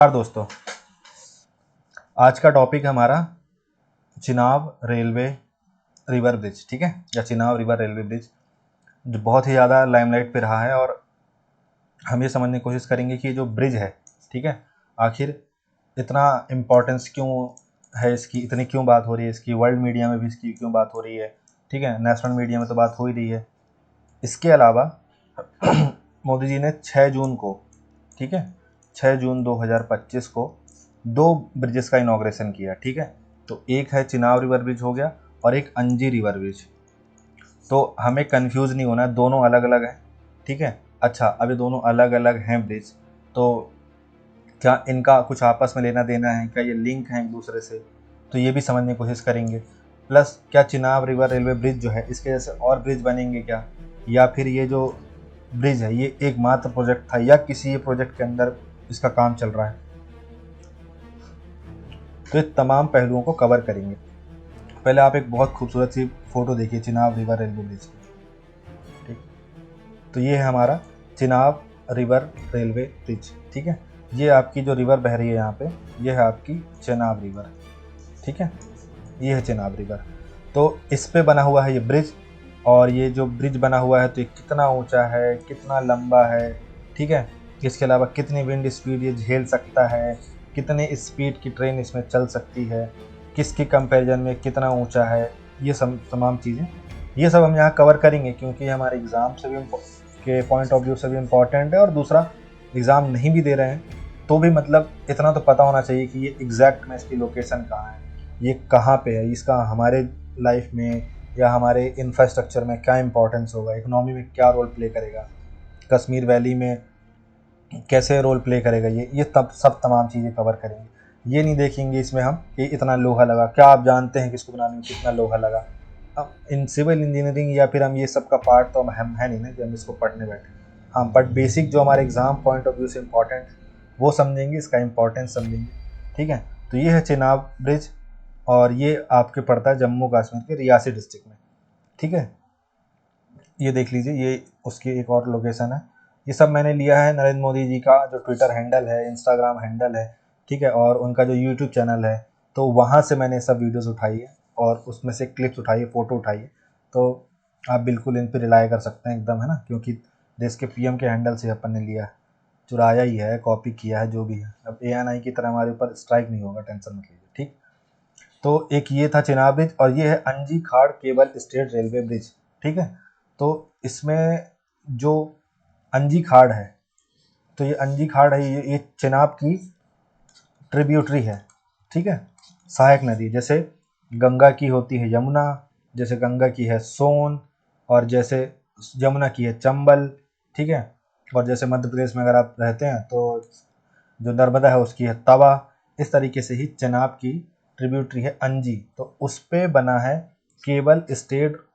नमस्कार दोस्तों, आज का टॉपिक है हमारा चिनाब रेलवे रिवर ब्रिज। ठीक है, या चिनाब रिवर रेलवे ब्रिज, जो बहुत ही ज़्यादा लाइमलाइट पे रहा है। और हम ये समझने की कोशिश करेंगे कि ये जो ब्रिज है, ठीक है, आखिर इतना इम्पोर्टेंस क्यों है इसकी, इतनी क्यों बात हो रही है इसकी, वर्ल्ड मीडिया में भी इसकी क्यों बात हो रही है। ठीक है, नेशनल मीडिया में तो बात हो ही रही है। इसके अलावा मोदी जी ने 6 जून को, ठीक है, 6 जून 2025 को 2 ब्रिजेस का इनॉग्रेशन किया। ठीक है, तो एक है चिनाब रिवर ब्रिज हो गया और एक अंजी रिवर ब्रिज। तो हमें कंफ्यूज नहीं होना है, दोनों अलग अलग हैं। ठीक है, अच्छा, अब ये दोनों अलग अलग हैं ब्रिज, तो क्या इनका कुछ आपस में लेना देना है, क्या ये लिंक हैं एक दूसरे से, तो ये भी समझने की कोशिश करेंगे। प्लस क्या चिनाब रिवर रेलवे ब्रिज जो है इसके जैसे और ब्रिज बनेंगे क्या, या फिर ये जो ब्रिज है ये एकमात्र प्रोजेक्ट था या किसी ये प्रोजेक्ट के अंदर इसका काम चल रहा है। तो ये तमाम पहलुओं को कवर करेंगे। पहले आप एक बहुत खूबसूरत सी फोटो देखिए चिनाब रिवर रेलवे ब्रिज की। ठीक, तो ये है हमारा चिनाब रिवर रेलवे ब्रिज। ठीक है, ये आपकी जो रिवर बह रही है यहाँ पे, ये है आपकी चेनाब रिवर। ठीक है, ये है चेनाब रिवर। तो इस पे बना हुआ है ये ब्रिज, और ये जो ब्रिज बना हुआ है तो ये कितना ऊंचा है, कितना लंबा है, ठीक है, इसके अलावा कितनी विंड स्पीड ये झेल सकता है, कितने स्पीड की ट्रेन इसमें चल सकती है, किसकी कंपैरिजन में कितना ऊंचा है, ये सब तमाम चीज़ें ये सब हम यहाँ कवर करेंगे, क्योंकि हमारे एग्ज़ाम से भी के पॉइंट ऑफ व्यू से भी इम्पॉर्टेंट है। और दूसरा, एग्ज़ाम नहीं भी दे रहे हैं तो भी मतलब इतना तो पता होना चाहिए कि ये एग्जैक्ट में इसकी लोकेशन कहाँ है, ये कहाँ पे है, इसका हमारे लाइफ में या हमारे इंफ्रास्ट्रक्चर में क्या इंपॉर्टेंस होगा, इकोनॉमी में क्या रोल प्ले करेगा, कश्मीर वैली में कैसे रोल प्ले करेगा, ये तब सब तमाम चीज़ें कवर करेंगे। ये नहीं देखेंगे इसमें हम कि इतना लोहा लगा, क्या आप जानते हैं कि इसको बनाने में कितना लोहा लगा। अब इन सिविल इंजीनियरिंग या फिर हम ये सब का पार्ट तो हम है नहीं ना कि हम इसको पढ़ने बैठे। हाँ, बट बेसिक जो हमारे एग्ज़ाम पॉइंट ऑफ व्यू से इम्पॉर्टेंट वो समझेंगे, इसका इम्पोर्टेंस समझेंगे। ठीक है, तो ये है चिनाब ब्रिज, और ये आपके पड़ता है जम्मू कश्मीर के रियासी डिस्ट्रिक्ट में। ठीक है, ये देख लीजिए, ये उसकी एक और लोकेशन है। ये सब मैंने लिया है नरेंद्र मोदी जी का जो ट्विटर हैंडल है, इंस्टाग्राम हैंडल है, ठीक है, और उनका जो यूट्यूब चैनल है, तो वहाँ से मैंने सब वीडियोस उठाई है और उसमें से क्लिप्स उठाई है, फ़ोटो उठाई है। तो आप बिल्कुल इन पर रिलाई कर सकते हैं एकदम, है ना, क्योंकि देश के पीएम के हैंडल से अपन ने लिया है, चुराया ही है, कॉपी किया है, जो भी है। अब ANI की तरह हमारे ऊपर स्ट्राइक नहीं होगा, टेंशन मत लीजिए। ठीक, तो एक ये था चिनाब ब्रिज, और ये है अंजी खाड़ केबल स्टेट रेलवे ब्रिज। ठीक है, तो इसमें जो अंजी खाड़ है, तो ये अंजी खाड़ है, ये चिनाब की ट्रिब्यूटरी है। ठीक है, सहायक नदी, जैसे गंगा की होती है यमुना, जैसे गंगा की है सोन, और जैसे यमुना की है चंबल। ठीक है, और जैसे मध्य प्रदेश में अगर आप रहते हैं तो जो नर्मदा है उसकी है तवा। इस तरीके से ही चेनाब की ट्रिब्यूटरी है अंजी, तो उस पे बना है केबल स्टेट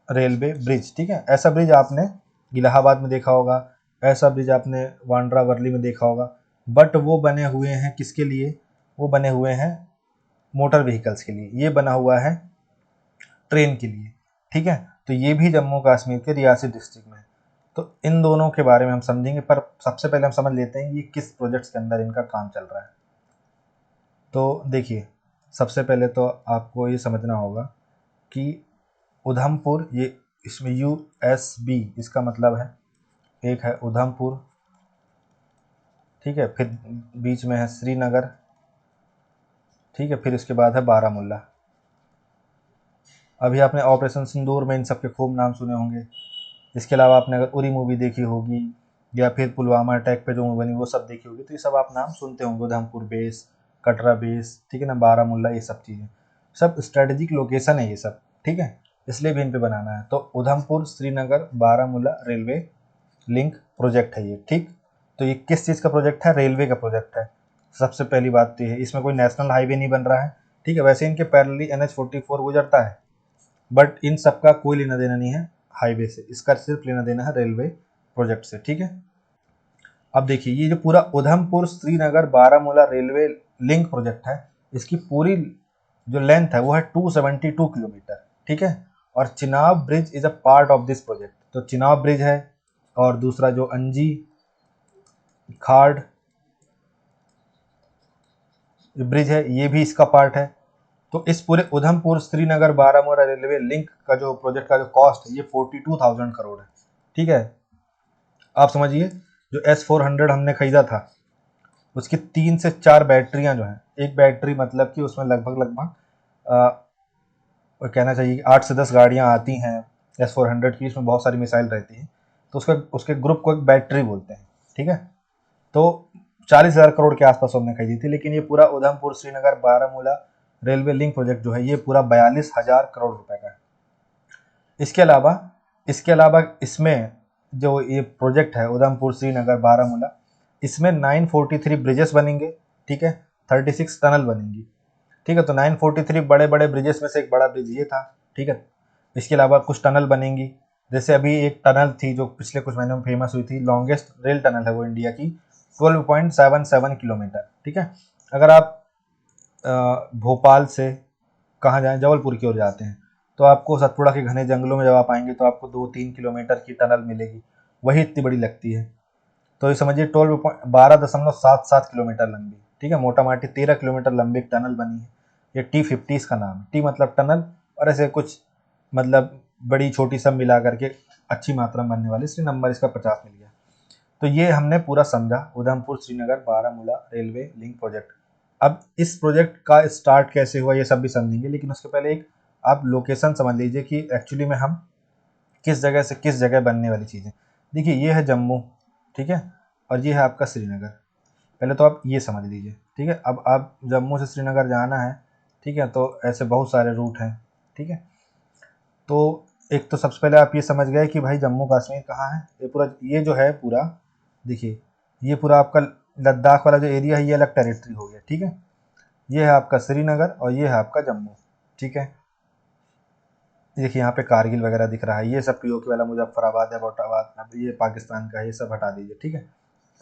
रेलवे ब्रिज। ठीक है, ऐसा ब्रिज आपने इलाहाबाद में देखा होगा, ऐसा ब्रिज आपने वांड्रा वर्ली में देखा होगा, बट वो बने हुए हैं किसके लिए, वो बने हुए हैं मोटर व्हीकल्स के लिए, ये बना हुआ है ट्रेन के लिए। ठीक है, तो ये भी जम्मू कश्मीर के रियासी डिस्ट्रिक्ट में है। तो इन दोनों के बारे में हम समझेंगे, पर सबसे पहले हम समझ लेते हैं ये किस प्रोजेक्ट्स के अंदर इनका काम चल रहा है। तो देखिए, सबसे पहले तो आपको ये समझना होगा कि उधमपुर, ये इसमें USB इसका मतलब है, एक है उधमपुर, ठीक है, फिर बीच में है श्रीनगर, ठीक है, फिर इसके बाद है बारामूला। अभी आपने ऑपरेशन सिंदूर में इन सब के खूब नाम सुने होंगे। इसके अलावा आपने अगर उरी मूवी देखी होगी या फिर पुलवामा अटैक पे जो मूवी बनी वो सब देखी होगी, तो ये सब आप नाम सुनते होंगे, उधमपुर बेस, कटरा बेस, ठीक है ना, बारामूला, ये सब चीज़ें सब स्ट्रेटेजिक लोकेशन है ये सब। ठीक है, इसलिए भी इन पे बनाना है। तो Udhampur Srinagar Baramulla railway link project है ये। ठीक, तो ये किस चीज़ का प्रोजेक्ट है, रेलवे का प्रोजेक्ट है। सबसे पहली बात तो ये है, इसमें कोई नेशनल हाईवे नहीं बन रहा है। ठीक है, वैसे इनके पैरेलली NH-44 गुजरता है, बट इन सबका कोई लेना देना नहीं है हाईवे से, इसका सिर्फ लेना देना है रेलवे प्रोजेक्ट से। ठीक है, अब देखिए, ये जो पूरा Udhampur Srinagar Baramulla railway link project है, इसकी पूरी जो लेंथ है वो है 272 किलोमीटर। ठीक है, और Chenab bridge is a part of this project. तो चिनाब ब्रिज है, और दूसरा जो अंजी खाड़ ब्रिज है, ये भी इसका पार्ट है। तो इस पूरे उधमपुर श्रीनगर बारामूला रेलवे लिंक का जो प्रोजेक्ट का जो कॉस्ट है ये 42,000 करोड़ है। ठीक है, आप समझिए जो S400 हमने खरीदा था उसकी 3 से 4 बैटरियां जो हैं, एक बैटरी मतलब कि उसमें लगभग कहना चाहिए कि 8 से 10 गाड़ियां आती हैं S400 की, इसमें बहुत सारी मिसाइल रहती हैं, तो उसके ग्रुप को एक बैटरी बोलते हैं। ठीक है, तो 40,000 करोड़ के आसपास हमने खरीदी थी, लेकिन ये पूरा Udhampur Srinagar Baramulla railway link project जो है ये पूरा 42,000 करोड़ रुपए का है। इसके अलावा इसमें जो ये प्रोजेक्ट है उधमपुर श्रीनगर बारामूला, इसमें 943 ब्रिजेस बनेंगे। ठीक है, 36 टनल बनेंगी। ठीक है, तो 943 बड़े बड़े ब्रिजेस में से एक बड़ा ब्रिज ये था। ठीक है, इसके अलावा कुछ टनल बनेंगी, जैसे अभी एक टनल थी जो पिछले कुछ महीनों में फेमस हुई थी, लॉन्गेस्ट रेल टनल है वो इंडिया की, 12.77 किलोमीटर। ठीक है, अगर आप भोपाल से कहाँ जाएं, जबलपुर की ओर जाते हैं, तो आपको सतपुड़ा के घने जंगलों में जब आप आएंगे तो आपको 2-3 किलोमीटर की टनल मिलेगी, वही इतनी बड़ी लगती है। तो ये समझिए 12.77 किलोमीटर लंबी। ठीक है, मोटा माटी 13 किलोमीटर लंबी एक टनल बनी है। ये T50 इसका नाम है। टी मतलब टनल, और ऐसे कुछ मतलब बड़ी छोटी सब मिला करके अच्छी मात्रा में बनने वाली, इसलिए नंबर इसका 50 मिल गया। तो ये हमने पूरा समझा Udhampur Srinagar Baramulla railway link project. अब इस प्रोजेक्ट का स्टार्ट कैसे हुआ ये सब भी समझेंगे, लेकिन उसके पहले एक आप लोकेशन समझ लीजिए कि एक्चुअली में हम किस जगह से किस जगह बनने वाली चीज़ें। देखिए ये है जम्मू, ठीक है, और ये है आपका श्रीनगर। पहले तो आप ये समझ लीजिए। ठीक है, अब आप जम्मू से श्रीनगर जाना है, ठीक है, तो ऐसे बहुत सारे रूट हैं। ठीक है, तो एक तो सबसे पहले आप ये समझ गए कि भाई जम्मू कश्मीर कहाँ है। ये जो है पूरा, देखिए ये पूरा आपका लद्दाख वाला जो एरिया है ये अलग टेरिटरी हो गया। ठीक है, ये है आपका श्रीनगर और ये है आपका जम्मू। ठीक है, देखिए यहाँ पे कारगिल वगैरह दिख रहा है, ये सब पीओके वाला मुजफ्फराबाद है, बोटाबाद, अब ये पाकिस्तान का है, ये सब हटा दीजिए। ठीक है,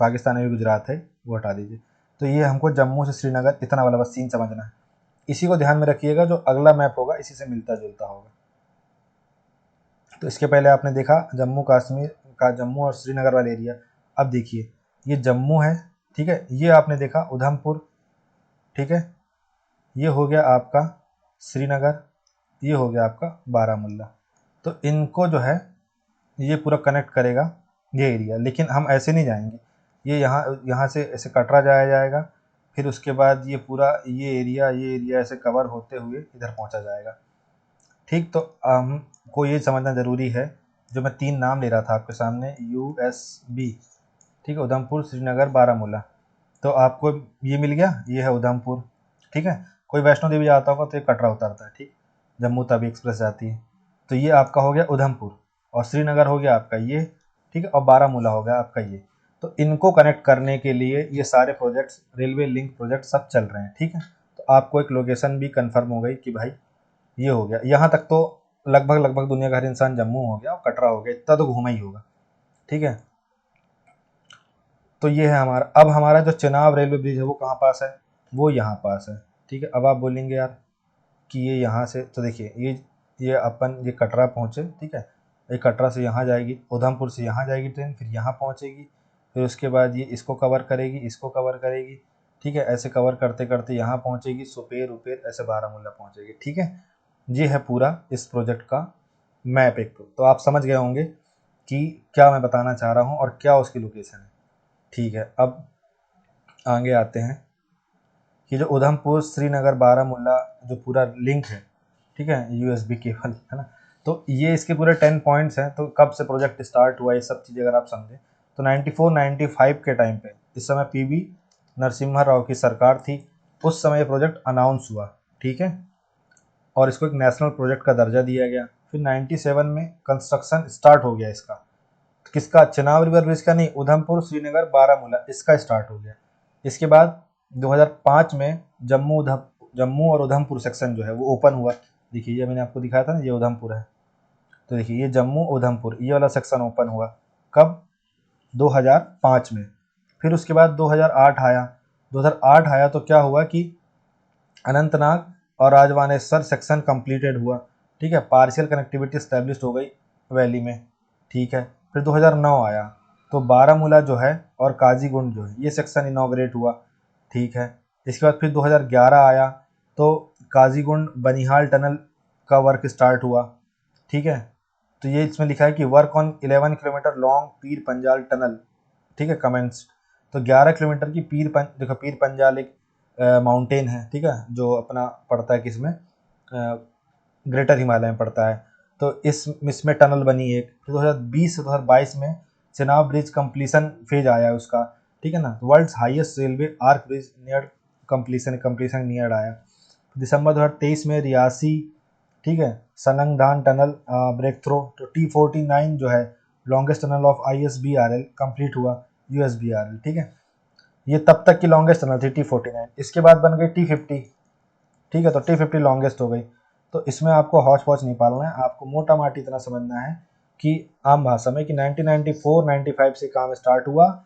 पाकिस्तान में भी गुजरात है, वो हटा दीजिए। तो ये हमको जम्मू से श्रीनगर इतना वाला बस सीन समझना है। इसी को ध्यान में रखिएगा, जो अगला मैप होगा इसी से मिलता जुलता होगा। तो इसके पहले आपने देखा जम्मू कश्मीर का, जम्मू और श्रीनगर वाला एरिया। अब देखिए ये जम्मू है, ठीक है, ये आपने देखा उधमपुर, ठीक है, ये हो गया आपका श्रीनगर, ये हो गया आपका बारामूला। तो इनको जो है ये पूरा कनेक्ट करेगा ये एरिया, लेकिन हम ऐसे नहीं जाएंगे, ये यहाँ से ऐसे कटरा जाया जाएगा, फिर उसके बाद ये पूरा ये एरिया ऐसे कवर होते हुए इधर पहुँचा जाएगा। ठीक, तो हमको ये समझना ज़रूरी है, जो मैं 3 नाम ले रहा था आपके सामने, USB, ठीक है, उधमपुर श्रीनगर बारामूला, तो आपको ये मिल गया, ये है उधमपुर। ठीक है, कोई वैष्णो देवी जाता होगा तो ये कटरा उतरता है, ठीक, जम्मू तवी एक्सप्रेस जाती है। तो ये आपका हो गया उधमपुर, और श्रीनगर हो गया आपका ये, ठीक है, और बारामूला हो गया आपका ये। तो इनको कनेक्ट करने के लिए ये सारे प्रोजेक्ट्स, रेलवे लिंक प्रोजेक्ट सब चल रहे हैं। ठीक है, तो आपको एक लोकेशन भी कंफर्म हो गई कि भाई ये हो गया। यहाँ तक तो लगभग दुनिया का हर इंसान जम्मू हो गया और कटरा हो गया, इतना तो घूमा ही होगा। ठीक है, तो ये है हमारा। अब हमारा जो चेनाब रेलवे ब्रिज है वो कहाँ पास है, वो यहाँ पास है। ठीक है, अब आप बोलेंगे यार कि ये यहाँ से, तो देखिए ये अपन ये कटरा पहुँचे, ठीक है, ये कटरा से यहाँ जाएगी, उधमपुर से यहाँ जाएगी ट्रेन, फिर यहाँ पहुँचेगी, फिर उसके बाद ये इसको कवर करेगी, इसको कवर करेगी। ठीक है, ऐसे कवर करते करते यहाँ पहुँचेगी, सुपेर उपेर ऐसे बारामूला पहुँचेगी। ठीक है, ये है पूरा इस प्रोजेक्ट का मैप एक। तो आप समझ गए होंगे कि क्या मैं बताना चाह रहा हूँ और क्या उसकी लोकेशन है। ठीक है, अब आगे आते हैं कि जो उधमपुर श्रीनगर बारामूला जो पूरा लिंक है, ठीक है, USB केबल है ना, तो ये इसके पूरे 10 पॉइंट्स हैं। तो कब से प्रोजेक्ट स्टार्ट हुआ, ये सब चीज़ें अगर आप समझें तो 94-95 के टाइम पे, इस समय PV नरसिम्हा राव की सरकार थी, उस समय ये प्रोजेक्ट अनाउंस हुआ। ठीक है, और इसको एक नेशनल प्रोजेक्ट का दर्जा दिया गया। फिर 97 में कंस्ट्रक्शन स्टार्ट हो गया इसका, किसका, चेनाब रिवर ब्रिज का नहीं, उधमपुर श्रीनगर बारामूला इसका स्टार्ट हो गया। इसके बाद 2005 में जम्मू और उधमपुर सेक्शन जो है वो ओपन हुआ। देखिए ये मैंने आपको दिखाया था ना, ये उधमपुर है, तो देखिए ये जम्मू उधमपुर ये वाला सेक्शन ओपन हुआ कब, 2005 में। फिर उसके बाद 2008 आया तो क्या हुआ कि अनंतनाग और राजवानेश्वर सेक्शन कंप्लीटेड हुआ। ठीक है, पार्शियल कनेक्टिविटी स्टैब्लिश हो गई वैली में। ठीक है, फिर 2009 आया तो बारामूला जो है और काजीगुंड जो है ये सेक्शन इनॉग्रेट हुआ। ठीक है, इसके बाद फिर 2011 आया तो काजीगुंड बनिहाल टनल का वर्क स्टार्ट हुआ, ठीक है। तो ये इसमें लिखा है कि work on 11 kilometre long Pir Panjal tunnel, ठीक है, कमेंस। तो 11 किलोमीटर की देखो पीर पंजाल एक माउंटेन है, ठीक है, जो अपना पड़ता है किसमें, ग्रेटर हिमालय में पड़ता है। तो इसमें टनल बनी एक। तो 2020 से 2022 में चेनाब ब्रिज कंप्लीशन फेज आया उसका, ठीक है ना। World's highest railway arch bridge near completion near आया। दिसंबर 2023 में रियासी, ठीक है, सनंगधान टनल ब्रेक थ्रो। तो T49 जो है longest tunnel of ISBRL complete हुआ, USBRL, ठीक है। ये तब तक की लॉन्गेस्ट टनल थी T49। इसके बाद बन गई T50, ठीक है। तो T50 लॉन्गेस्ट हो गई। तो इसमें आपको हौच पौच नहीं पालना है, आपको मोटा माटी इतना समझना है कि आम भाषा में कि 1994-95 से काम स्टार्ट हुआ,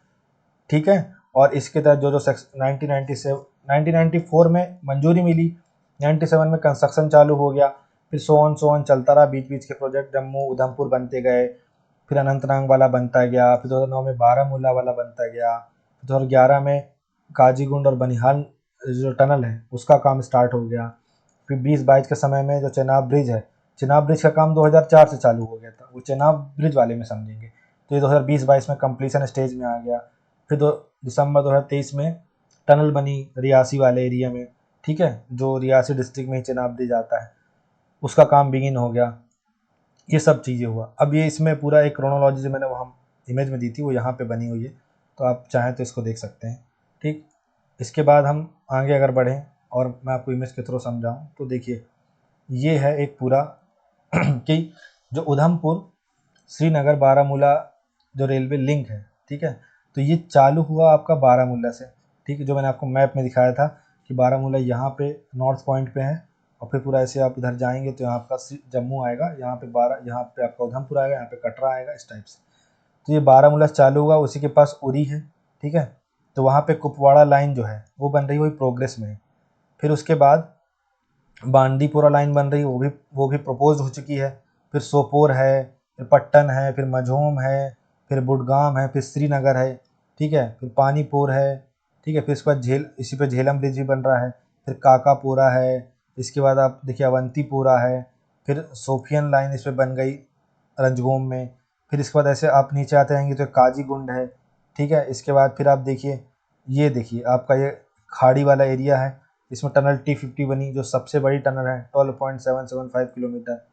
ठीक है। और इसके तहत जो 1994 में मंजूरी मिली, 97 में कंस्ट्रक्शन चालू हो गया, फिर सो ऑन चलता रहा। बीच बीच के प्रोजेक्ट जम्मू उधमपुर बनते गए, फिर अनंतनाग वाला बनता गया, फिर 2009 में बारामूला वाला बनता गया, 2011 में काजीगुंड और बनिहाल जो टनल है उसका काम स्टार्ट हो गया। फिर 2022 के समय में जो चेनाब ब्रिज है, चेनाब ब्रिज का काम 2004 से चालू हो गया था, वो चेनाब ब्रिज वाले में समझेंगे। तो ये 2020-22 में कंप्लीशन स्टेज में आ गया। फिर दिसंबर 2023 में टनल बनी रियासी वाले एरिया में, ठीक है, जो रियासी डिस्ट्रिक्ट में ही चेनाब ब्रिज आता है, उसका काम बिगिन हो गया। ये सब चीज़ें हुआ। अब ये इसमें पूरा एक क्रोनोलॉजी जो मैंने वहाँ इमेज में दी थी वो यहाँ पे बनी हुई है, तो आप चाहें तो इसको देख सकते हैं, ठीक। इसके बाद हम आगे अगर बढ़ें और मैं आपको इमेज के थ्रू समझाऊँ तो देखिए ये है एक पूरा कि जो उधमपुर श्रीनगर बारामूला जो रेलवे लिंक है, ठीक है। तो ये चालू हुआ आपका बारामूला से, ठीक है, जो मैंने आपको मैप में दिखाया था कि बारामूला यहाँ पे नॉर्थ पॉइंट पे है, और फिर पूरा ऐसे आप इधर जाएंगे तो यहाँ आपका जम्मू आएगा, यहाँ पे आपका उधमपुर आएगा, यहाँ पे कटरा आएगा, इस टाइप से। तो ये बारामूला चालू हुआ, उसी के पास उरी है, ठीक है। तो वहाँ पे कुपवाड़ा लाइन जो है वो बन रही है, वही प्रोग्रेस में है। फिर उसके बाद बांदीपुरा लाइन बन रही है, वो भी प्रपोज हो चुकी है। फिर सोपोर है, फिर पट्टन है, फिर मझोम है, फिर बुडगाम है, फिर श्रीनगर है, ठीक है, फिर पानीपुर है, ठीक है। फिर इसके बाद इसी पे झेलम ब्रिज भी बन रहा है। फिर काकापुरा है, इसके बाद आप देखिए अवंतीपुरा है, फिर सोफियन लाइन इस पर बन गई रंजगोम में। फिर इसके बाद ऐसे आप नीचे आते रहेंगे तो काजीगुंड है, ठीक है। इसके बाद फिर आप देखिए ये देखिए आपका ये खाड़ी वाला एरिया है, इसमें टनल T50 बनी, जो सबसे बड़ी टनल है, 12.775 किलोमीटर,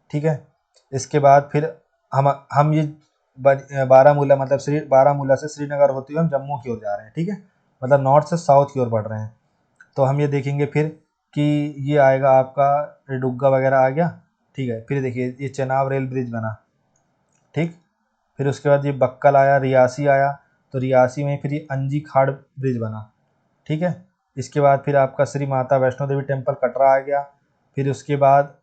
ठीक है। इसके बाद फिर हम ये बारामूला मतलब बारामूला से श्रीनगर होते हुए हम जम्मू की ओर जा रहे हैं, ठीक है, मतलब नॉर्थ से साउथ की ओर बढ़ रहे हैं। तो हम ये देखेंगे फिर कि ये आएगा आपका रेडुग्गा वगैरह आ गया, ठीक है। फिर देखिए ये चेनाब रेल ब्रिज बना, ठीक। फिर उसके बाद ये बक्कल आया, रियासी आया, तो रियासी में फिर ये अंजी खाड़ ब्रिज बना, ठीक है। इसके बाद फिर आपका श्री माता वैष्णो देवी टेम्पल कटरा आ गया। फिर उसके बाद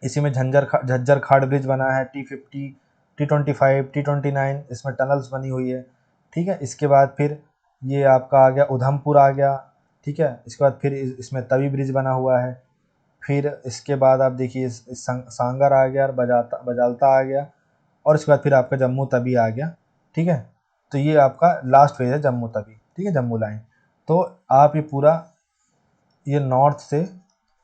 इसी में झज्जर खाड़ ब्रिज बना है, T50, T25, T29, इसमें टनल्स बनी हुई है, ठीक है। इसके बाद फिर ये आपका आ गया उधमपुर आ गया, ठीक है। इसके बाद फिर इसमें तवी ब्रिज बना हुआ है। फिर इसके बाद आप देखिए सांगर आ गया और बजालता आ गया, और इसके बाद फिर आपका जम्मू तवी आ गया, ठीक है। तो ये आपका लास्ट फेज है जम्मू तवी, ठीक है, जम्मू लाइन। तो आप ये पूरा ये नॉर्थ से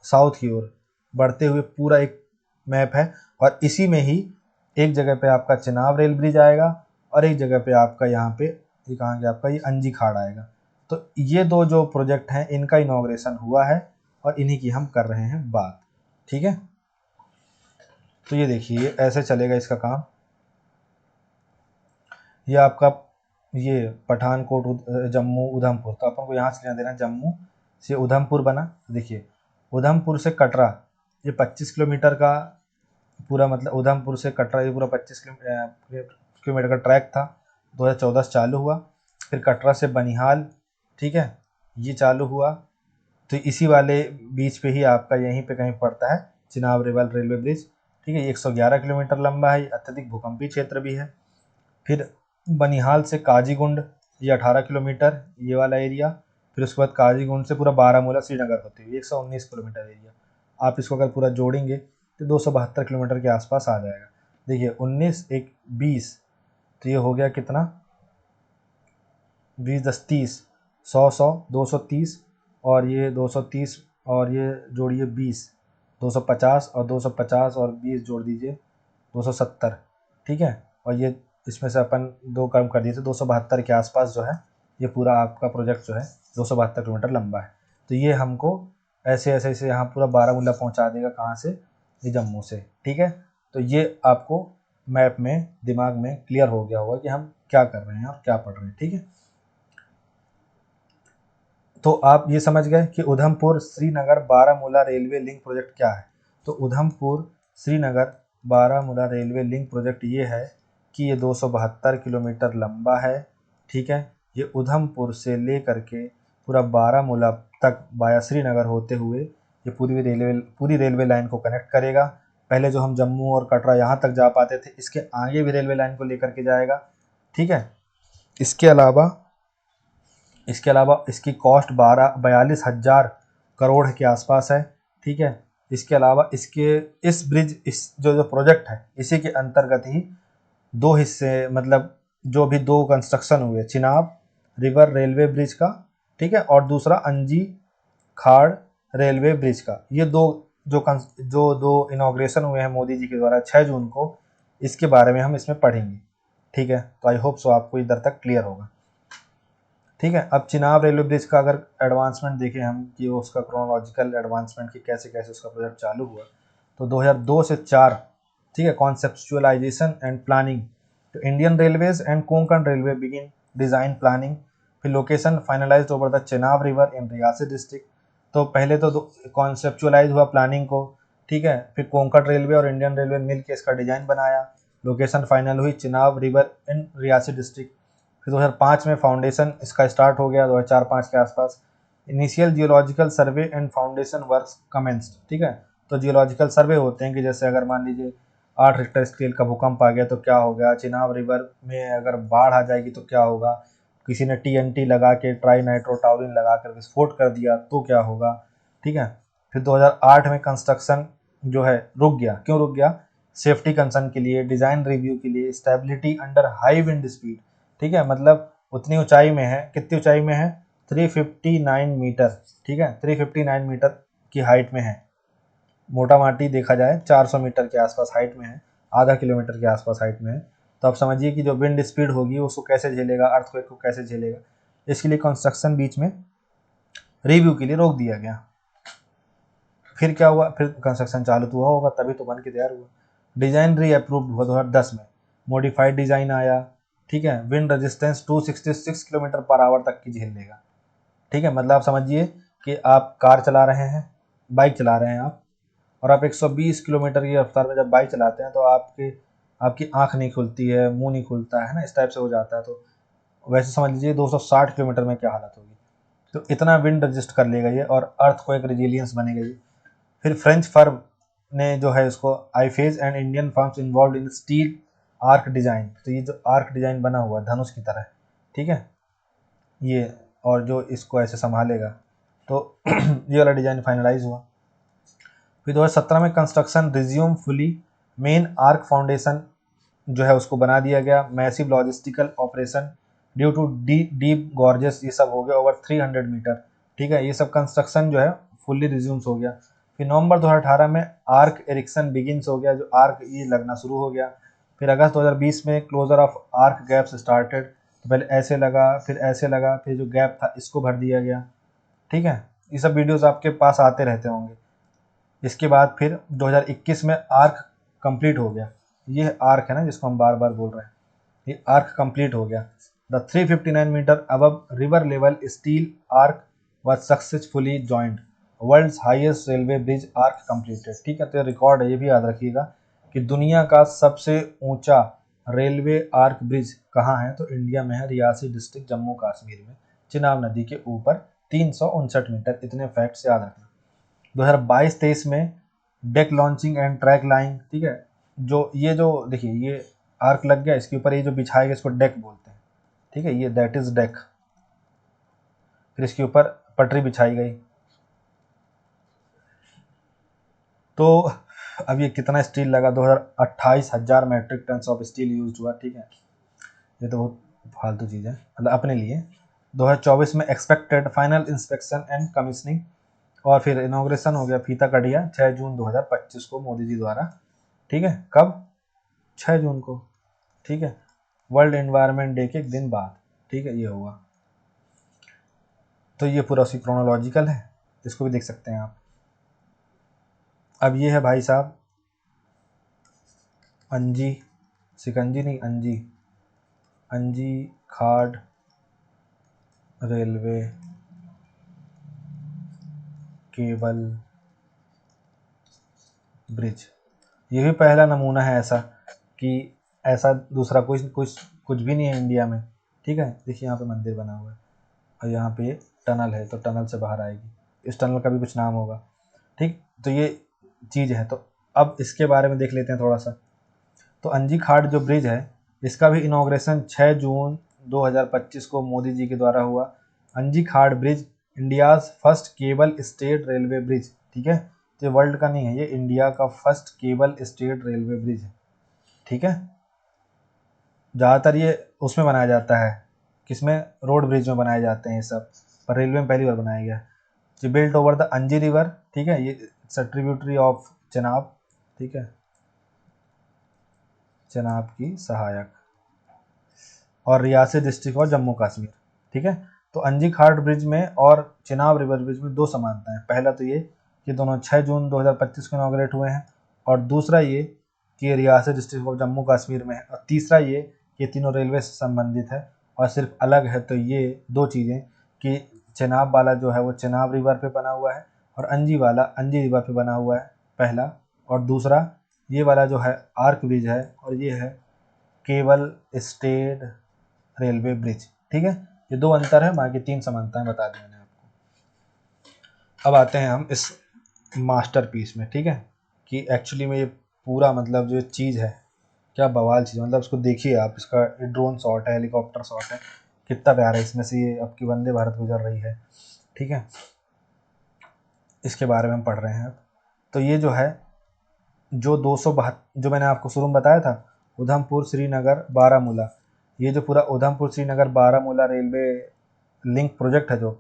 साउथ की ओर बढ़ते हुए पूरा एक मैप है, और इसी में ही एक जगह पे आपका चेनाब रेल ब्रिज आएगा, और एक जगह पे आपका यहाँ पे ये कहाँ गया आपका ये अंजी खाड़ आएगा। तो ये दो जो प्रोजेक्ट हैं इनका इनॉग्रेशन हुआ है, और इन्हीं की हम कर रहे हैं बात, ठीक है। तो ये देखिए ऐसे चलेगा इसका काम। ये आपका ये पठानकोट जम्मू उधमपुर, तो अपन को यहाँ से लेना देना जम्मू से उधमपुर बना। देखिए उधमपुर से कटरा ये 25 किलोमीटर का पूरा, मतलब उधमपुर से कटरा ये पूरा 25 किलोमीटर का ट्रैक था, 2014 से चालू हुआ। फिर कटरा से बनिहाल, ठीक है, ये चालू हुआ। तो इसी वाले बीच पे ही आपका यहीं पे कहीं पड़ता है चिनाब रेवाल रेलवे ब्रिज, ठीक है। ये 111 किलोमीटर लंबा है, अत्यधिक भूकंपीय क्षेत्र भी है। फिर बनिहाल से काजीगुंड ये 18 किलोमीटर ये वाला एरिया। फिर उसके बाद काजीगुंड से पूरा बारामूला श्रीनगर होती हुई 119 किलोमीटर एरिया। आप इसको अगर पूरा जोड़ेंगे तो 272 किलोमीटर के आसपास आ जाएगा। देखिए 19 1 20, तो ये हो गया कितना, 20 10 30, 100 230 और ये 230 और ये जोड़िए 20, 250 और 250 और 20 जोड़ दीजिए 270, ठीक है। और ये इसमें से अपन 2 कम कर दिए थे, 272 के आसपास जो है ये पूरा आपका प्रोजेक्ट जो है 272 किलोमीटर लंबा है। तो ये हमको ऐसे ऐसे ऐसे यहाँ पूरा बारामूला पहुँचा देगा, कहाँ से, ये जम्मू से, ठीक है। तो ये आपको मैप में दिमाग में क्लियर हो गया होगा कि हम क्या कर रहे हैं और क्या पढ़ रहे हैं, ठीक है। तो आप ये समझ गए कि Udhampur Srinagar Baramulla railway link project क्या है। तो Udhampur Srinagar Baramulla railway link project ये है कि ये 272 किलोमीटर लंबा है, ठीक है। ये उधमपुर से ले करके पूरा बारामूला तक वाया श्रीनगर होते हुए ये पूरी रेलवे लाइन को कनेक्ट करेगा। पहले जो हम जम्मू और कटरा यहाँ तक जा पाते थे, इसके आगे भी रेलवे लाइन को लेकर के जाएगा, ठीक है। इसके अलावा इसकी कॉस्ट 42,000 करोड़ के आसपास है, ठीक है। इसके अलावा इस ब्रिज जो प्रोजेक्ट है इसी के अंतर्गत ही 2 हिस्से, मतलब जो भी 2 कंस्ट्रक्शन हुए, चिनाब रिवर रेलवे ब्रिज का, ठीक है, और दूसरा अंजी खाड़ रेलवे ब्रिज का। ये जो दो इनॉग्रेशन हुए हैं मोदी जी के द्वारा 6 जून को, इसके बारे में हम इसमें पढ़ेंगे, ठीक है। तो आई होप सो आपको इधर तक क्लियर होगा, ठीक है। अब चिनाब रेलवे ब्रिज का अगर एडवांसमेंट देखें हम कि वो उसका क्रोनोलॉजिकल एडवांसमेंट की कैसे कैसे उसका प्रोजेक्ट चालू हुआ, तो 2002 से 4, ठीक है, कॉन्सेप्चुअलाइजेशन एंड प्लानिंग, तो Indian Railways and Konkan railway begin design planning, फिर location finalised over the Chenab river in Reasi district. तो पहले तो कॉन्सेप्चुअलाइज हुआ प्लानिंग को, ठीक है, फिर कोंकण रेलवे और इंडियन रेलवे मिल के इसका डिज़ाइन बनाया, लोकेशन फाइनल हुई Chenab river in Reasi district. फिर 2005 में फाउंडेशन इसका स्टार्ट हो गया, 2004-5 के आसपास initial geological survey and foundation works commenced, ठीक है। तो जियोलॉजिकल सर्वे होते हैं कि जैसे अगर मान लीजिए 8 रिक्टर स्केल का भूकंप आ गया तो क्या होगा, चिनाब रिवर में अगर बाढ़ आ जाएगी तो क्या होगा, किसी ने TNT लगा के ट्राई नाइट्रोटाउरिन लगा कर विस्फोट कर दिया तो क्या होगा, ठीक है। फिर 2008 में कंस्ट्रक्शन जो है रुक गया, क्यों रुक गया, सेफ्टी कंसर्न के लिए, डिज़ाइन रिव्यू के लिए, stability under high wind speed, ठीक है। मतलब उतनी ऊंचाई में है, कितनी ऊंचाई में है, 359 मीटर, ठीक है, 359 मीटर की हाइट में है। मोटा माटी देखा जाए 400 मीटर के आसपास हाइट में है, आधा किलोमीटर के आसपास हाइट में है। तो आप समझिए कि जो विंड स्पीड होगी उसको कैसे झेलेगा, अर्थक्वेक को कैसे झेलेगा। इसके लिए कंस्ट्रक्शन बीच में रिव्यू के लिए रोक दिया गया। फिर क्या हुआ, फिर कंस्ट्रक्शन चालू तो हुआ होगा तभी तो बन के तैयार हुआ। डिज़ाइन री अप्रूव्ड हुआ 2010 में, मॉडिफाइड डिज़ाइन आया, ठीक है। Wind resistance 266 kilometre per hour तक की झेल लेगा, ठीक है। मतलब आप समझिए कि आप कार चला रहे हैं, बाइक चला रहे हैं आप, और आप 120 किलोमीटर की रफ्तार में जब बाइक चलाते हैं तो आपकी आंख नहीं खुलती है, मुंह नहीं खुलता है ना, इस टाइप से हो जाता है। तो वैसे समझ लीजिए 260 किलोमीटर में क्या हालत होगी। तो इतना विंड रजिस्ट कर लेगा ये, और अर्थक्वेक रेजिलियंस बनेगा ये। फिर फ्रेंच फर्म ने जो है इसको आईफेज and Indian firms involve in steel arch design, तो ये जो आर्क डिज़ाइन बना हुआ धनुष की तरह, ठीक है, ये, और जो इसको ऐसे संभालेगा, तो ये वाला डिज़ाइन फाइनलाइज हुआ। फिर 2017 में construction resume fully, main arch foundation जो है उसको बना दिया गया, massive logistical operation due to deep gorges, ये सब हो गया ओवर 300 मीटर, ठीक है। ये सब कंस्ट्रक्शन जो है फुल्ली रिज्यूम्स हो गया। फिर नवंबर 2018 में आर्क एरिक्सन बिगिंस हो गया, जो आर्क ये लगना शुरू हो गया। फिर अगस्त 2020 में closure of arch gaps started, तो पहले ऐसे लगा, फिर ऐसे लगा, फिर जो गैप था इसको भर दिया गया, ठीक है। ये सब वीडियोस आपके पास आते रहते होंगे। इसके बाद फिर 2021 में आर्क कंप्लीट हो गया, ये आर्क है ना जिसको हम बार बार बोल रहे हैं, ये आर्क कंप्लीट हो गया। The 359 metre above river level steel arch was successfully joint, world's highest railway bridge arch completed, ठीक है। तो रिकॉर्ड है, ये भी याद रखिएगा कि दुनिया का सबसे ऊंचा रेलवे आर्क ब्रिज कहाँ है, तो इंडिया में है, रियासी डिस्ट्रिक्ट जम्मू कश्मीर में, चिनाब नदी के ऊपर, 359 मीटर। इतने फैक्ट्स याद रखना। 2022-23 में deck launching and track line, ठीक है। जो देखिए ये आर्क लग गया, इसके ऊपर ये जो बिछाएगा इसको डेक बोलते हैं, ठीक है, ये दैट इज डेक। फिर इसके ऊपर पटरी बिछाई गई। तो अब ये कितना स्टील लगा, 28,000 metric ton of steel use हुआ, ठीक है। ये तो बहुत फालतू चीज़ है मतलब अपने लिए। 2024 में expected final inspection and commissioning, और फिर इनॉग्रेशन हो गया, फीता कट गया 6 जून 2025 को मोदी जी द्वारा। ठीक है, कब? 6 जून को। ठीक है, वर्ल्ड एनवायरनमेंट डे के एक दिन बाद। ठीक है, ये हुआ। तो ये पूरा उसी क्रोनोलॉजिकल है, इसको भी देख सकते हैं आप। अब ये है भाई साहब अंजी, सिकंजी नहीं, अंजी, अंजी खाड़ रेलवे केबल ब्रिज। ये भी पहला नमूना है ऐसा, कि ऐसा दूसरा कुछ भी नहीं है इंडिया में। ठीक है, देखिए यहाँ पे मंदिर बना हुआ है और यहाँ पे टनल है, तो टनल से बाहर आएगी, इस टनल का भी कुछ नाम होगा। ठीक, तो ये चीज़ है। तो अब इसके बारे में देख लेते हैं थोड़ा सा। तो अंजी खाड़ जो ब्रिज है, इसका भी इनॉग्रेशन 6 जून 2025 को मोदी जी के द्वारा हुआ। अंजी खाड़ bridge India's first cable stayed railway bridge. ठीक है, तो ये वर्ल्ड का नहीं है, ये इंडिया का first cable stayed railway bridge है। ठीक है, ज़्यादातर ये उसमें बनाया जाता है, किसमें? रोड ब्रिज में बनाए जाते हैं ये सब, पर रेलवे में पहली बार बनाया गया। जी बिल्ट ओवर द अंजी रिवर। ठीक है, ये ट्रिब्यूटरी ऑफ चेनाब। ठीक है, चेनाब की सहायक, और रियासी डिस्ट्रिक्ट और जम्मू कश्मीर। ठीक है, तो अंजी खाड़ ब्रिज में और चेनाब रिवर ब्रिज में दो समानताएं। पहला तो ये कि दोनों 6 जून 2025 को इनॉग्रेट हुए हैं, और दूसरा ये कि रियासी डिस्ट्रिक्ट ऑफ जम्मू कश्मीर में है, और तीसरा ये कि तीनों रेलवे से संबंधित है। और सिर्फ अलग है तो ये दो चीज़ें कि चेनाब वाला जो है वो चेनाब रिवर पे बना हुआ है, और अंजी वाला अंजी रिवर पे बना हुआ है, पहला। और दूसरा ये वाला जो है आर्क ब्रिज है, और ये है केबल स्टेट रेलवे ब्रिज। ठीक है, ये दो अंतर है, बाकी तीन समानताएं बता दी मैंने आपको। अब आते हैं हम इस मास्टरपीस में। ठीक है, कि एक्चुअली में ये पूरा मतलब जो चीज़ है क्या बवाल चीज़, मतलब उसको देखिए आप, इसका ड्रोन शॉट है, हेलीकॉप्टर शॉट है, कितना प्यारा है इसमें से ये आपकी वंदे भारत गुजर रही है। ठीक है, इसके बारे में हम पढ़ रहे हैं अब। तो ये जो है जो 272 जो मैंने आपको शुरू में बताया था, उधमपुर श्रीनगर बारामूला, ये जो पूरा Udhampur Srinagar Baramulla railway link project है जो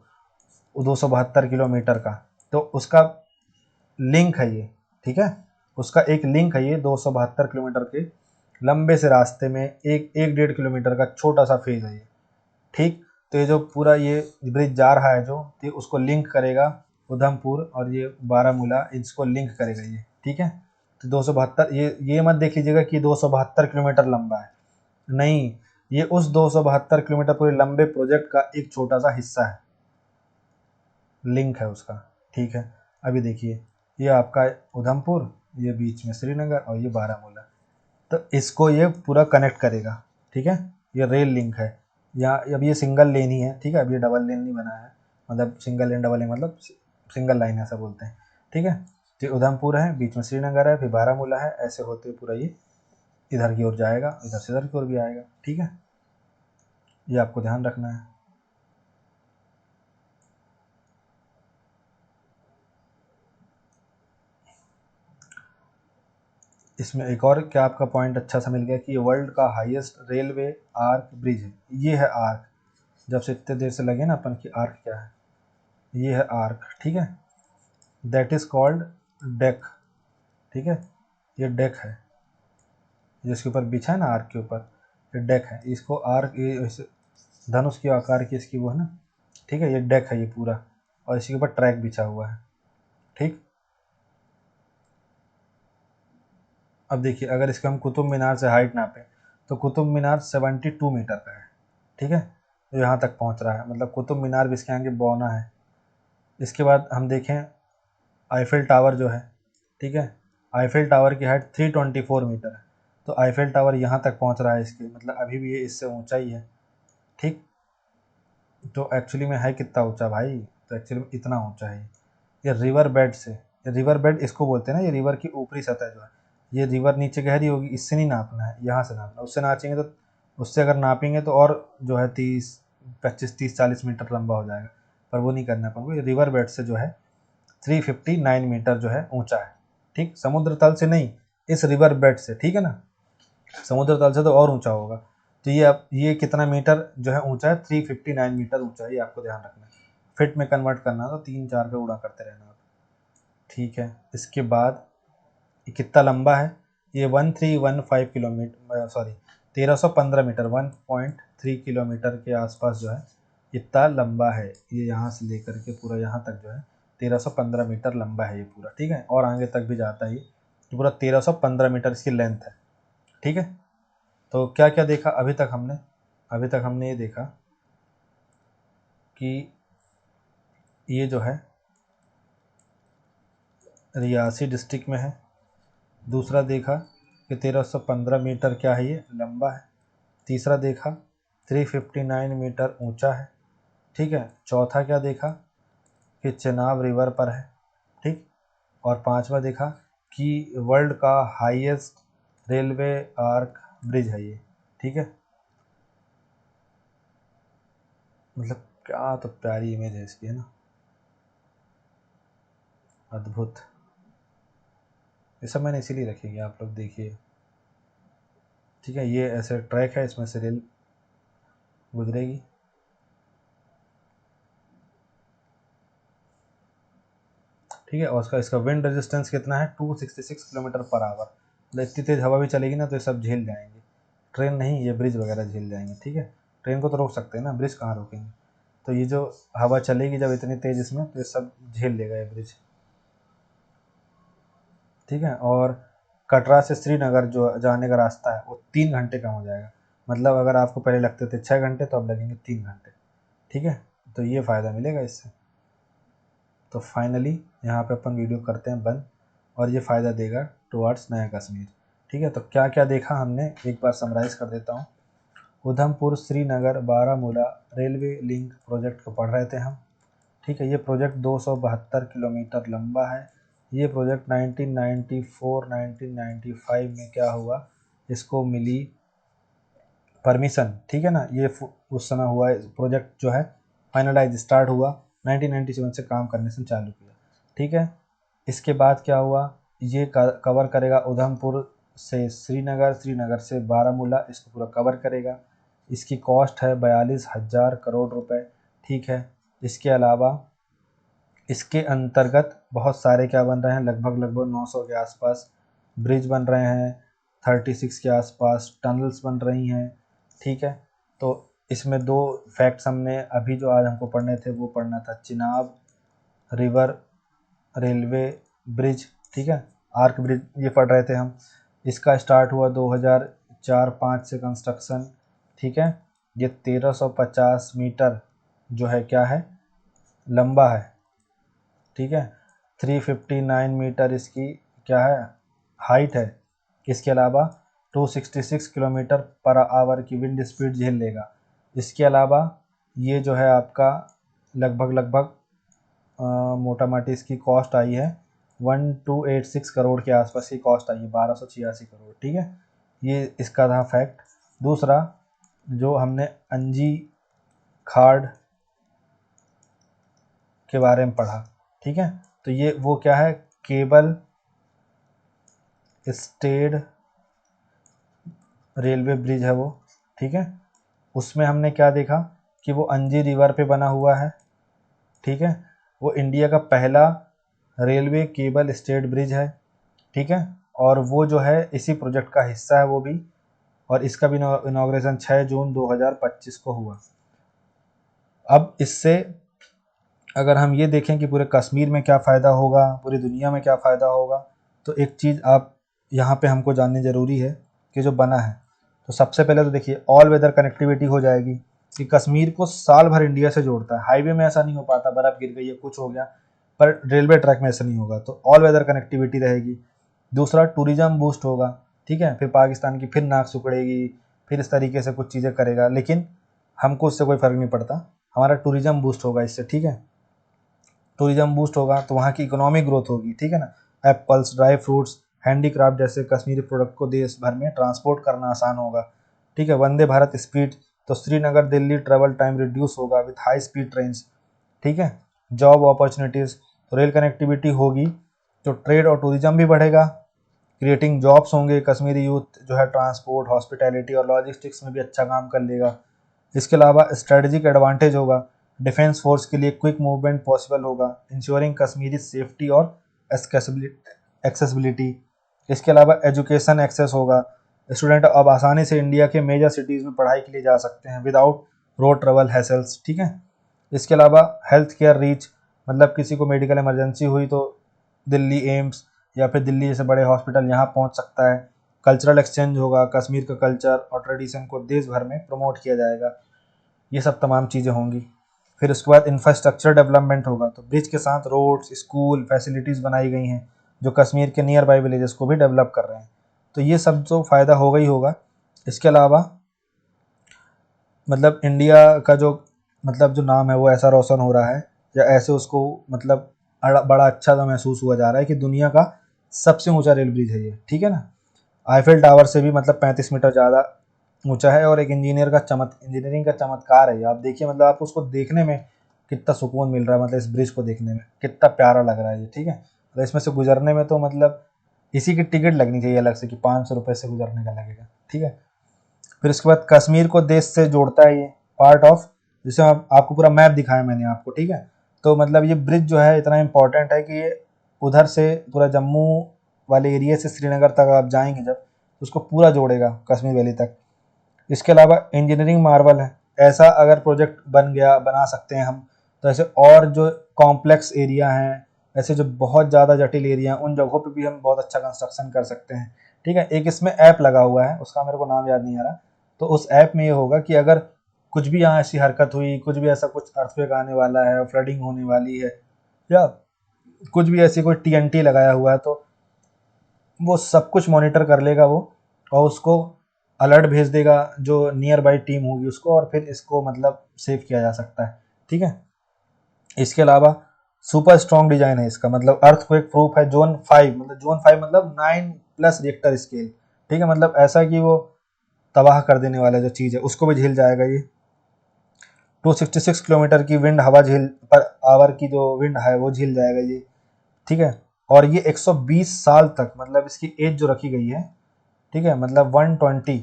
272 किलोमीटर का, तो उसका लिंक है ये। ठीक है, उसका एक लिंक है ये 272 किलोमीटर के लंबे से रास्ते में एक 1.5 किलोमीटर का छोटा सा फेज है ये। ठीक, तो ये जो पूरा ये ब्रिज जा रहा है जो, तो उसको लिंक करेगा उधमपुर और ये बारामूला, इसको लिंक करेगा ये। ठीक है, तो 272, ये मत देख लीजिएगा कि 272 किलोमीटर लंबा है, नहीं, ये उस 272 किलोमीटर पूरे लंबे प्रोजेक्ट का एक छोटा सा हिस्सा है, लिंक है उसका। ठीक है, अभी देखिए ये आपका उधमपुर, ये बीच में श्रीनगर और ये बारामूला, तो इसको ये पूरा कनेक्ट करेगा। ठीक है, ये रेल लिंक है। यहाँ अब ये सिंगल लेन ही है। ठीक है, अब ये डबल लेन नहीं बना है, मतलब सिंगल लेन डबल लेन मतलब सिंगल लाइन ऐसा बोलते हैं। ठीक है, तो उधमपुर है, बीच में श्रीनगर है, फिर बारामूला है, ऐसे होते पूरा ये इधर की ओर जाएगा, इधर से इधर की ओर भी आएगा। ठीक है, ये आपको ध्यान रखना है। इसमें एक और क्या आपका पॉइंट अच्छा सा मिल गया कि ये वर्ल्ड का हाईएस्ट रेलवे आर्क ब्रिज है। ये है आर्क, जब से इतने देर से लगे ना अपन की आर्क क्या है, ये है आर्क। ठीक है, दैट इज कॉल्ड डेक। ठीक है, ये डेक है जिसके ऊपर बिछा है ना आर्क के ऊपर, ये डेक है। इसको आर्क, ये धनुष के आकार की इसकी वो है ना। ठीक है, ये डेक है ये पूरा, और इसके ऊपर ट्रैक बिछा हुआ है। ठीक, अब देखिए अगर इसके हम कुतुब मीनार से हाइट नापें तो कुतुब मीनार 72 मीटर का है। ठीक है, तो यहाँ तक पहुँच रहा है, मतलब कुतुब मीनार भी इसके आगे बौना है। इसके बाद हम देखें आईफिल टावर जो है, ठीक है, आईफिल टावर की हाइट 324 मीटर है, तो आईफिल टावर यहाँ तक पहुँच रहा है इसके, मतलब अभी भी ये इससे ऊंचा ही है। ठीक, तो एक्चुअली में है कितना ऊंचा भाई, तो एक्चुअली में इतना ऊंचा है ये रिवर बेड से। ये रिवर बेड इसको बोलते हैं ना, ये रिवर की ऊपरी सतह जो है, ये रिवर नीचे गहरी होगी, इससे नहीं नापना है, यहाँ से नापना। उससे नाचेंगे तो, उससे अगर नापेंगे तो और जो है 25 30 40 मीटर लंबा हो जाएगा, पर वो नहीं करना अपन को। ये रिवर बेड से जो है 359 मीटर जो है ऊंचा है। ठीक, समुद्र तल से नहीं, इस रिवर बेड से। ठीक है ना, समुद्र तल से तो और ऊंचा होगा। तो ये अब ये कितना मीटर जो है ऊंचा है, 359 मीटर ऊंचा है, ये आपको ध्यान रखना है। फिट में कन्वर्ट करना तो 3 4 का गुणा करते रहना आप, ठीक है। इसके बाद ये कितना लंबा है, ये 1315 किलोमीटर, सॉरी 1315 मीटर, 1.3 किलोमीटर के आसपास जो है इतना लंबा है। ये यहाँ से लेकर के पूरा यहाँ तक जो है 1315 मीटर लंबा है ये पूरा, ठीक है। और आगे तक भी जाता है ये, पूरा 1315 मीटर इसकी लेंथ है, ठीक है। तो क्या क्या देखा अभी तक हमने, अभी तक हमने ये देखा कि ये जो है रियासी डिस्ट्रिक्ट में है। दूसरा देखा कि 1315 मीटर क्या है, ये लंबा है। तीसरा देखा 359 मीटर ऊंचा है, ठीक है। चौथा क्या देखा कि चेनाब रिवर पर है, ठीक। और पांचवा देखा कि वर्ल्ड का हाईएस्ट रेलवे आर्क ब्रिज है ये, ठीक है। मतलब क्या तो प्यारी इमेज है इसकी, है ना, अद्भुत। ये सब मैंने इसीलिए रखी है, आप लोग देखिए, ठीक है। ये ऐसे ट्रैक है, इसमें से रेल गुजरेगी, ठीक है। और उसका इसका विंड रेजिस्टेंस कितना है, 266 किलोमीटर पर आवर। मतलब इतनी तेज़ हवा भी चलेगी ना तो ये सब झेल जाएंगे। ट्रेन नहीं, ये ब्रिज वगैरह झेल जाएंगे, ठीक है। ट्रेन को तो रोक सकते हैं ना, ब्रिज कहाँ रोकेंगे। तो ये जो हवा चलेगी जब इतनी तेज़ इसमें, तो ये सब झेल लेगा ये ब्रिज, ठीक है। और कटरा से श्रीनगर जो जाने का रास्ता है वो 3 घंटे कम हो जाएगा। मतलब अगर आपको पहले लगते थे 6 घंटे तो अब लगेंगे 3 घंटे, ठीक है। तो ये फ़ायदा मिलेगा इससे। तो फाइनली यहाँ पे अपन वीडियो करते हैं बंद, और ये फ़ायदा देगा टुवर्ड्स नया कश्मीर, ठीक है। तो क्या क्या देखा हमने एक बार समराइज़ कर देता हूँ। Udhampur Srinagar Baramulla railway link project को पढ़ रहे थे हम, ठीक है। ये प्रोजेक्ट 272 किलोमीटर लंबा है। ये प्रोजेक्ट 1994-1995 में क्या हुआ, इसको मिली परमिशन, ठीक है ना। ये उस समय हुआ है प्रोजेक्ट जो है फाइनलाइज स्टार्ट हुआ, 1997 से काम करने से चालू किया, ठीक है। इसके बाद क्या हुआ, ये कवर करेगा उधमपुर से श्रीनगर, श्रीनगर से बारामूला, इसको पूरा कवर करेगा। इसकी कॉस्ट है 42,000 करोड़ रुपए, ठीक है। इसके अलावा इसके अंतर्गत बहुत सारे क्या बन रहे हैं, लगभग लगभग 900 के आसपास ब्रिज बन रहे हैं, 36 के आसपास टनल्स बन रही हैं, ठीक है। तो इसमें दो फैक्ट्स हमने अभी जो आज हमको पढ़ने थे वो पढ़ना था, चिनाब रिवर रेलवे ब्रिज, ठीक है, आर्क ब्रिज ये पढ़ रहे थे हम। इसका स्टार्ट हुआ 2004-05 से कंस्ट्रक्शन, ठीक है। ये 1350 मीटर जो है क्या है, लंबा है, ठीक है। 359 मीटर इसकी क्या है, हाइट है। इसके अलावा 266 किलोमीटर पर आवर की विंड स्पीड झेल लेगा। इसके अलावा ये जो है आपका लगभग लगभग मोटा माटी इसकी कॉस्ट आई है 1286 करोड़ के आसपास की कॉस्ट आई है, 1286 करोड़, ठीक है। ये इसका था फैक्ट। दूसरा जो हमने अंजी खाड़ के बारे में पढ़ा, ठीक है। तो ये वो क्या है, केबल स्टेड रेलवे ब्रिज है वो, ठीक है। उसमें हमने क्या देखा कि वो अंजी रिवर पे बना हुआ है, ठीक है। वो इंडिया का पहला रेलवे केबल स्टेड ब्रिज है, ठीक है। और वो जो है इसी प्रोजेक्ट का हिस्सा है वो भी, और इसका भी इनॉग्रेशन 6 जून 2025 को हुआ। अब इससे अगर हम ये देखें कि पूरे कश्मीर में क्या फ़ायदा होगा, पूरी दुनिया में क्या फ़ायदा होगा, तो एक चीज़ आप यहाँ पे हमको जाननी ज़रूरी है कि जो बना है, तो सबसे पहले तो देखिए ऑल वेदर कनेक्टिविटी हो जाएगी कि कश्मीर को साल भर इंडिया से जोड़ता है। हाईवे में ऐसा नहीं हो पाता, बर्फ़ गिर गई है कुछ हो गया, पर रेलवे ट्रैक में ऐसा नहीं होगा, तो ऑल वेदर कनेक्टिविटी रहेगी। दूसरा टूरिज़्म बूस्ट होगा, ठीक है। फिर पाकिस्तान की फिर नाक सिकुड़ेगी, फिर इस तरीके से कुछ चीज़ें करेगा, लेकिन हमको उससे कोई फ़र्क नहीं पड़ता, हमारा टूरिज़्म बूस्ट होगा इससे, ठीक है। टूरिज़्म बूस्ट होगा तो वहाँ की इकोनॉमिक ग्रोथ होगी, ठीक है ना। एप्पल्स, ड्राई फ्रूट्स, हैंडीक्राफ्ट जैसे कश्मीरी प्रोडक्ट को देश भर में ट्रांसपोर्ट करना आसान होगा, ठीक है। वंदे भारत स्पीड, तो Srinagar Delhi travel time reduce होगा विथ हाई स्पीड ट्रेन्स, ठीक है। जॉब अपॉर्चुनिटीज़, तो रेल कनेक्टिविटी होगी तो ट्रेड और टूरिज़्म भी बढ़ेगा, क्रिएटिंग जॉब्स होंगे, कश्मीरी यूथ जो है ट्रांसपोर्ट, हॉस्पिटैलिटी और लॉजिस्टिक्स में भी अच्छा काम कर लेगा। इसके अलावा स्ट्रेटजिक एडवांटेज होगा, डिफेंस फोर्स के लिए क्विक मूवमेंट पॉसिबल होगा, इंश्योरिंग कश्मीरी सेफ्टी और एक्सेसिबिलिटी। इसके अलावा एजुकेशन एक्सेस होगा, स्टूडेंट अब आसानी से इंडिया के मेजर सिटीज़ में पढ़ाई के लिए जा सकते हैं विदाउट रोड ट्रेवल हैसल्स, ठीक है। इसके अलावा हेल्थ केयर रीच, मतलब किसी को मेडिकल इमरजेंसी हुई तो दिल्ली एम्स या फिर दिल्ली जैसे बड़े हॉस्पिटल यहाँ पहुँच सकता है। कल्चरल एक्सचेंज होगा, कश्मीर का कल्चर और ट्रेडिशन को देश भर में प्रमोट किया जाएगा। ये सब तमाम चीज़ें होंगी। फिर उसके बाद इंफ्रास्ट्रक्चर डेवलपमेंट होगा, तो ब्रिज के साथ रोड्स, स्कूल, फैसिलिटीज़ बनाई गई हैं जो कश्मीर के नियर बाई विलेजेस को भी डेवलप कर रहे हैं। तो ये सब जो फ़ायदा होगा ही होगा। इसके अलावा मतलब इंडिया का जो मतलब जो नाम है वो ऐसा रोशन हो रहा है, या ऐसे उसको मतलब बड़ा अच्छा सा महसूस हुआ जा रहा है कि दुनिया का सबसे ऊंचा रेल ब्रिज है ये, ठीक है ना। आईफिल टावर से भी मतलब 35 मीटर ज़्यादा ऊंचा है और एक इंजीनियरिंग का चमत्कार है ये। आप देखिए मतलब आपको उसको देखने में कितना सुकून मिल रहा है, मतलब इस ब्रिज को देखने में कितना प्यारा लग रहा है ये, ठीक है। तो इसमें से गुजरने में तो मतलब इसी की टिकट लगनी चाहिए अलग से कि 500 रुपये से गुजरने का लगेगा, ठीक है। फिर उसके बाद कश्मीर को देश से जोड़ता है ये पार्ट ऑफ, जैसे आपको पूरा मैप दिखाया मैंने आपको, ठीक है। तो मतलब ये ब्रिज जो है इतना इम्पोर्टेंट है कि ये उधर से पूरा जम्मू वाले एरिया से श्रीनगर तक आप जाएंगे जब, तो उसको पूरा जोड़ेगा कश्मीर वैली तक। इसके अलावा इंजीनियरिंग मार्वल है, ऐसा अगर प्रोजेक्ट बना सकते हैं हम, तो ऐसे और जो कॉम्प्लेक्स एरिया हैं, ऐसे जो बहुत ज़्यादा जटिल एरिया हैं, उन जगहों पे भी हम बहुत अच्छा कंस्ट्रक्शन कर सकते हैं, ठीक है। एक इसमें ऐप लगा हुआ है, उसका मेरे को नाम याद नहीं आ रहा। तो उस ऐप में ये होगा कि अगर कुछ भी यहाँ ऐसी हरकत हुई, कुछ भी ऐसा कुछ अर्थक्वेक आने वाला है, फ्लडिंग होने वाली है, या कुछ भी ऐसी कोई टीएनटी लगाया हुआ है, तो वो सब कुछ मॉनिटर कर लेगा वो, और उसको अलर्ट भेज देगा जो नियर बाई टीम होगी उसको, और फिर इसको मतलब सेव किया जा सकता है, ठीक है। इसके अलावा सुपर स्ट्रॉन्ग डिजाइन है इसका, मतलब अर्थक्वेक प्रूफ है, जोन 5 मतलब 9+ रिएक्टर स्केल, ठीक है। मतलब ऐसा कि वो तबाह कर देने वाला जो चीज़ है उसको भी झेल जाएगा ये। 266 किलोमीटर की विंड हवा झेल पर आवर की जो विंड है वो झेल जाएगा ये, ठीक है। और ये 120 साल तक मतलब इसकी एज जो रखी गई है, ठीक है, मतलब 120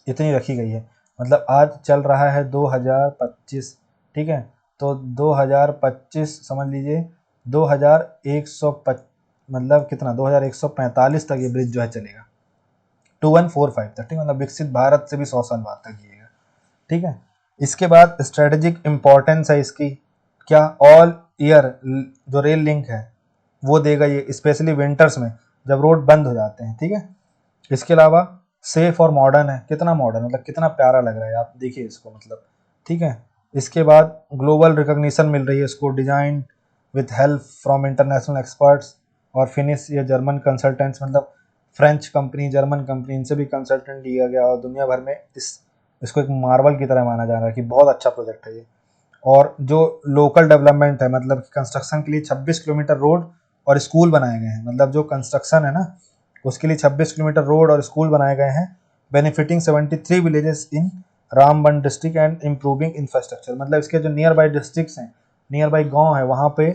इतनी रखी गई है। मतलब आज चल रहा है 2025, ठीक है। तो 2025 समझ लीजिए 2100 मतलब कितना 2145 तक ये ब्रिज जो है चलेगा, 2145 तक, ठीक है। मतलब विकसित भारत से भी 100 साल बाद तक जिएगा, ठीक है। इसके बाद स्ट्रेटेजिक इम्पोर्टेंस है इसकी, क्या ऑल ईयर जो रेल लिंक है वो देगा ये, स्पेशली विंटर्स में जब रोड बंद हो जाते हैं, ठीक है। इसके अलावा सेफ और मॉडर्न है, कितना मॉडर्न मतलब कितना प्यारा लग रहा है, आप देखिए इसको मतलब, ठीक है। इसके बाद ग्लोबल रिकॉग्निशन मिल रही है इसको, design with help from international experts और फिनिश या जर्मन कंसल्टेंट्स, मतलब फ्रेंच कंपनी, जर्मन कंपनी, इनसे भी कंसल्टेंट लिया गया और दुनिया भर में इसको एक मार्वल की तरह माना जा रहा है कि बहुत अच्छा प्रोजेक्ट है ये। और जो लोकल डेवलपमेंट है, मतलब कंस्ट्रक्शन के लिए 26 किलोमीटर रोड और स्कूल बनाए गए हैं, मतलब जो कंस्ट्रक्शन है ना उसके लिए 26 किलोमीटर रोड और स्कूल बनाए गए हैं, benefiting 73 villages in Ramban district and improving infrastructure. मतलब इसके जो नियर बाई डिस्ट्रिक्ट्स हैं, नियर बाई गाँव है, वहाँ पे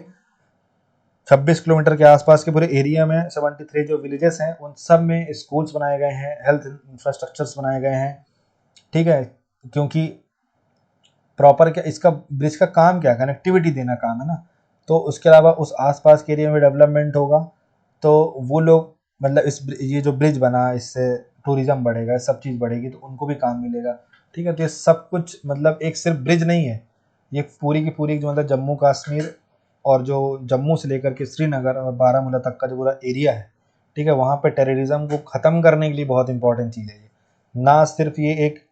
26 किलोमीटर के आसपास के पूरे एरिया में 73 जो विलेजेस हैं उन सब में स्कूल्स बनाए गए हैं, हेल्थ इंफ्रास्ट्रक्चर्स बनाए गए हैं, ठीक है। क्योंकि प्रॉपर क्या इसका ब्रिज का काम क्या, कनेक्टिविटी देना काम है ना। तो उसके अलावा उस आसपास के एरिया में डेवलपमेंट होगा, तो वो लोग मतलब ये जो ब्रिज बना इससे टूरिज्म बढ़ेगा, सब चीज़ बढ़ेगी, तो उनको भी काम मिलेगा, ठीक है। तो ये सब कुछ मतलब एक सिर्फ ब्रिज नहीं है, ये पूरी की पूरी जो मतलब जम्मू कश्मीर और जो जम्मू से लेकर के श्रीनगर और बारामूला तक का जो पूरा एरिया है, ठीक है, वहाँ पे टेररिज्म को ख़त्म करने के लिए बहुत इंपॉर्टेंट चीज़ है ये। ना सिर्फ ये एक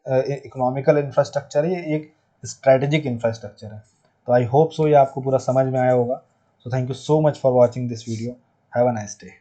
इकोनॉमिकल इंफ्रास्ट्रक्चर है, ये एक स्ट्रैटेजिक इंफ्रास्ट्रक्चर है। तो आई होप सो ये आपको पूरा समझ में आया होगा। So thank you so much for watching this video. Have a nice day.